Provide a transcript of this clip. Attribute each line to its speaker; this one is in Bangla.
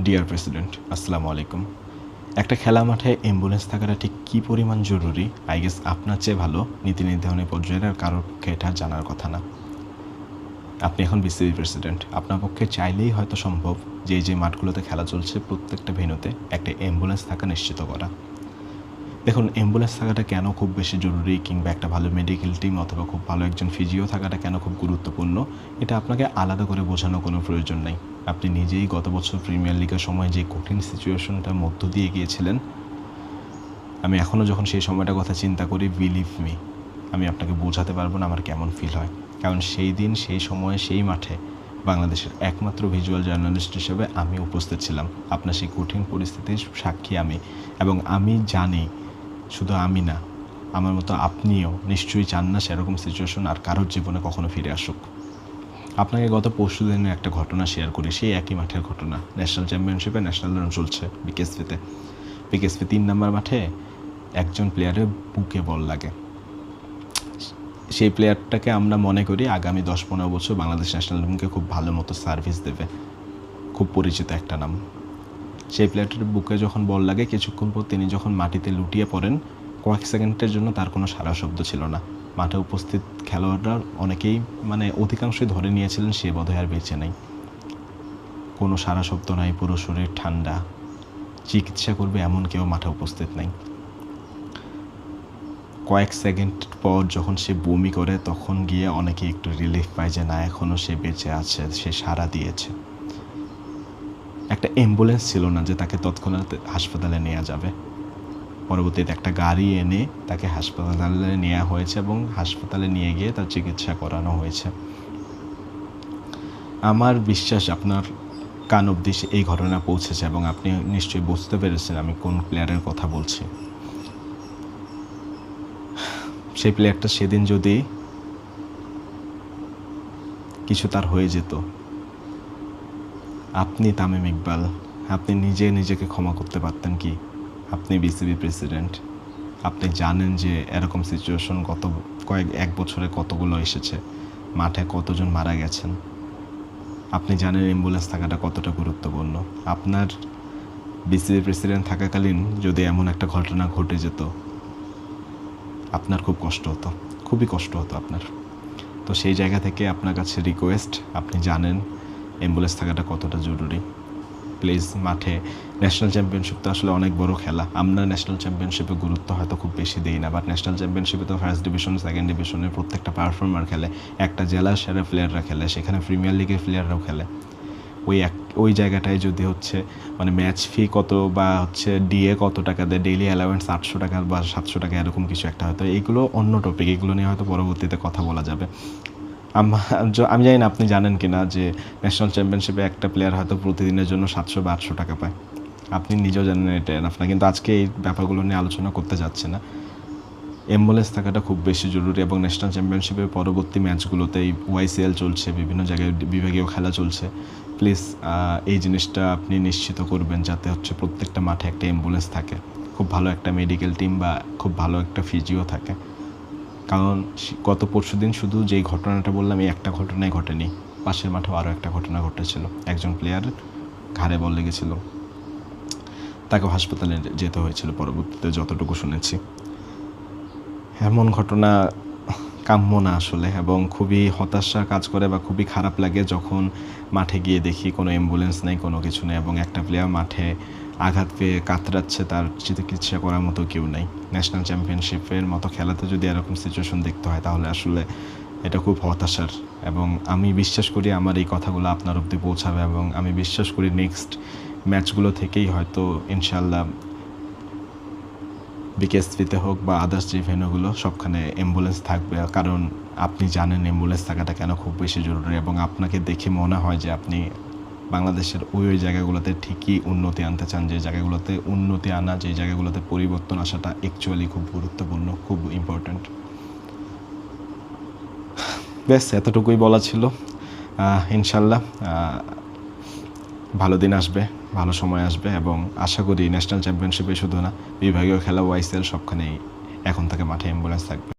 Speaker 1: ডিয়ার প্রেসিডেন্ট, আসসালামু আলাইকুম। একটা খেলা মাঠে অ্যাম্বুলেন্স থাকাটা ঠিক কী পরিমাণ জরুরি, আই গেস আপনার চেয়ে ভালো নীতি নির্ধারণী পর্যায়ের আর কারোর পক্ষে এটা জানার কথা না। আপনি এখন বিসিবি প্রেসিডেন্ট, আপনার পক্ষে চাইলেই হয়তো সম্ভব যে মাঠগুলোতে খেলা চলছে প্রত্যেকটা ভেন্যুতে একটা অ্যাম্বুলেন্স থাকা নিশ্চিত করা। দেখুন, অ্যাম্বুলেন্স থাকাটা কেন খুব বেশি জরুরি, কিংবা একটা ভালো মেডিকেল টিম অথবা খুব ভালো একজন ফিজিও থাকাটা কেন খুব গুরুত্বপূর্ণ, এটা আপনাকে আলাদা করে বোঝানোর কোনো প্রয়োজন নেই। আপনি নিজেই গত বছর প্রিমিয়ার লিগের সময় যে কঠিন সিচুয়েশনটার মধ্য দিয়ে গিয়েছিলেন, আমি এখনও যখন সেই সময়টার কথা চিন্তা করি, বিলিভ মি, আমি আপনাকে বোঝাতে পারবো না আমার কেমন ফিল হয়। কারণ সেই দিন, সেই সময়ে, সেই মাঠে বাংলাদেশের একমাত্র ভিজুয়াল জার্নালিস্ট হিসেবে আমি উপস্থিত ছিলাম। আপনার সেই কঠিন পরিস্থিতির সাক্ষী আমি, এবং আমি জানি শুধু আমি না, আমার মতো আপনিও নিশ্চয়ই চান না সেরকম সিচুয়েশন আর কারোর জীবনে কখনো ফিরে আসুক। আপনাকে গত পরশু দিনের একটা ঘটনা শেয়ার করি, সেই একই মাঠের ঘটনা। ন্যাশনাল চ্যাম্পিয়নশিপে ন্যাশনাল রান চলছে বিকেএসপিতে। 3 নম্বর মাঠে একজন প্লেয়ারের বুকে বল লাগে। সেই প্লেয়ারটাকে আমরা মনে করি আগামী 10-15 বছর বাংলাদেশ ন্যাশনাল টিমকে খুব ভালো মতো সার্ভিস দেবে, খুব পরিচিত একটা নাম। সেই প্লেয়ারটার বুকে যখন বল লাগে, কিছুক্ষণ পর তিনি যখন মাটিতে লুটিয়ে পড়েন, কয়েক সেকেন্ডের জন্য তার কোনো সারা শব্দ ছিল না। মাঠে উপস্থিত খেলোয়াড়রা অনেকেই, অধিকাংশই ধরে নিয়েছিলেন সে বোধহয় আর বেঁচে নেই। কোনো সারা শব্দ নাই, পুরো শরীর ঠান্ডা, চিকিৎসা করবে এমন কেউ মাঠে উপস্থিত নাই। কয়েক সেকেন্ড পর যখন সে বমি করে, তখন গিয়ে অনেকে একটু রিলিফ পায় যে না, এখনও সে বেঁচে আছে, সে সাড়া দিয়েছে। একটা অ্যাম্বুলেন্স ছিল না যে তাকে তৎক্ষণাৎ হাসপাতালে নেওয়া যাবে। পরবর্তীতে একটা গাড়ি এনে তাকে হাসপাতালে নেওয়া হয়েছে এবং হাসপাতালে নিয়ে গিয়ে তার চিকিৎসা করানো হয়েছে। আমার বিশ্বাস আপনার কান অবধি এই ঘটনা পৌঁছেছে এবং আপনি নিশ্চয়ই বুঝতে পেরেছেন আমি কোন প্লেয়ারের কথা বলছি। সেই প্লেয়ারটা সেদিন যদি কিছু তার হয়ে যেত, আপনি তামিম ইকবাল, আপনি নিজেকে ক্ষমা করতে পারতেন কি? আপনি বিসিবি প্রেসিডেন্ট, আপনি জানেন যে এরকম সিচুয়েশন এক বছরে কতগুলো এসেছে, মাঠে কতজন মারা গেছেন। আপনি জানেন অ্যাম্বুলেন্স থাকাটা কতটা গুরুত্বপূর্ণ। আপনার বিসিবি প্রেসিডেন্ট থাকাকালীন যদি এমন একটা ঘটনা ঘটে যেত, আপনার খুব কষ্ট হতো, খুবই কষ্ট হতো আপনার। তো সেই জায়গা থেকে আপনার কাছে রিকোয়েস্ট, আপনি জানেন অ্যাম্বুলেন্স থাকাটা কতটা জরুরি। প্লিজ, মাঠে ন্যাশনাল চ্যাম্পিয়নশিপ তো আসলে অনেক বড় খেলা। আমরা ন্যাশনাল চ্যাম্পিয়নশিপে গুরুত্ব হয়তো খুব বেশি দিই না, বাট ন্যাশনাল চ্যাম্পিয়নশিপে তো ফার্স্ট ডিভিশন, সেকেন্ড ডিভিশনের প্রত্যেকটা পারফর্মার খেলে, একটা জেলার সেরা প্লেয়াররা খেলে, সেখানে প্রিমিয়ার লিগের প্লেয়াররাও খেলে। ওই জায়গাটায় যদি ম্যাচ ফি কত বা ডিএ কত টাকা দেয়, ডেইলি অ্যালাওয়েন্স 800 টাকা বা 700 টাকা, এরকম কিছু একটা হয়তো। এইগুলো অন্য টপিক, এগুলো নিয়ে হয়তো পরবর্তীতে কথা বলা যাবে। আমি জানি না আপনি জানেন কি না যে ন্যাশনাল চ্যাম্পিয়নশিপে একটা প্লেয়ার হয়তো প্রতিদিনের জন্য 700 বা 800 টাকা পায়। আপনি নিজেও জানেন এটা আপনার, কিন্তু আজকে এই ব্যাপারগুলো নিয়ে আলোচনা করতে যাচ্ছে না। অ্যাম্বুলেন্স থাকাটা খুব বেশি জরুরি এবং ন্যাশনাল চ্যাম্পিয়নশিপের পরবর্তী ম্যাচগুলোতে এই ওয়াইসিএল চলছে, বিভিন্ন জায়গায় বিভাগীয় খেলা চলছে। প্লিজ এই জিনিসটা আপনি নিশ্চিত করবেন যাতে প্রত্যেকটা মাঠে একটা অ্যাম্বুলেন্স থাকে, খুব ভালো একটা মেডিকেল টিম বা খুব ভালো একটা ফিজিও থাকে। কারণ গত পরশুদিন শুধু যেই ঘটনাটা বললাম, এই একটা ঘটনাই ঘটেনি, পাশের মাঠেও আরও একটা ঘটনা ঘটেছিল। একজন প্লেয়ার ঘাড়ে বল লেগেছিল, তাকেও হাসপাতালে যেতে হয়েছিল পরবর্তীতে, যতটুকু শুনেছি। এমন ঘটনা কাম্য না আসলে, এবং খুবই হতাশা কাজ করে বা খুবই খারাপ লাগে যখন মাঠে গিয়ে দেখি কোনো অ্যাম্বুলেন্স নেই, কোনো কিছু নেই, এবং একটা প্লেয়ার মাঠে আঘাত পেয়ে কাতরাচ্ছে, তার চিকিৎসা করার মতো কেউ নেই। ন্যাশনাল চ্যাম্পিয়নশিপের মতো খেলাতে যদি এরকম সিচুয়েশন দেখতে হয়, তাহলে আসলে এটা খুব হতাশার। এবং আমি বিশ্বাস করি আমার এই কথাগুলো আপনার অবধি পৌঁছাবে, এবং আমি বিশ্বাস করি নেক্সট ম্যাচগুলো থেকেই হয়তো ইনশাল্লাহ বিকেএসপিতে হোক বা আদার্স যে ভেন্যুগুলো, সবখানে অ্যাম্বুলেন্স থাকবে। কারণ আপনি জানেন অ্যাম্বুলেন্স থাকাটা কেন খুব বেশি জরুরি, এবং আপনাকে দেখে মনে হয় যে আপনি বাংলাদেশের ওই জায়গাগুলোতে ঠিকই উন্নতি আনতে চান, যে জায়গাগুলোতে উন্নতি আনা, যে জায়গাগুলোতে পরিবর্তন আসাটা অ্যাকচুয়ালি খুব গুরুত্বপূর্ণ, খুব ইম্পর্ট্যান্ট। ব্যাস, এতটুকুই বলা ছিল। ইনশাল্লাহ ভালো দিন আসবে, ভালো সময় আসবে, এবং আশা করি ন্যাশনাল চ্যাম্পিয়নশিপে শুধু না, বিভাগীয় খেলা, ওয়াইসিএল, সবখানেই এখন থেকে মাঠে অ্যাম্বুলেন্স থাকবে।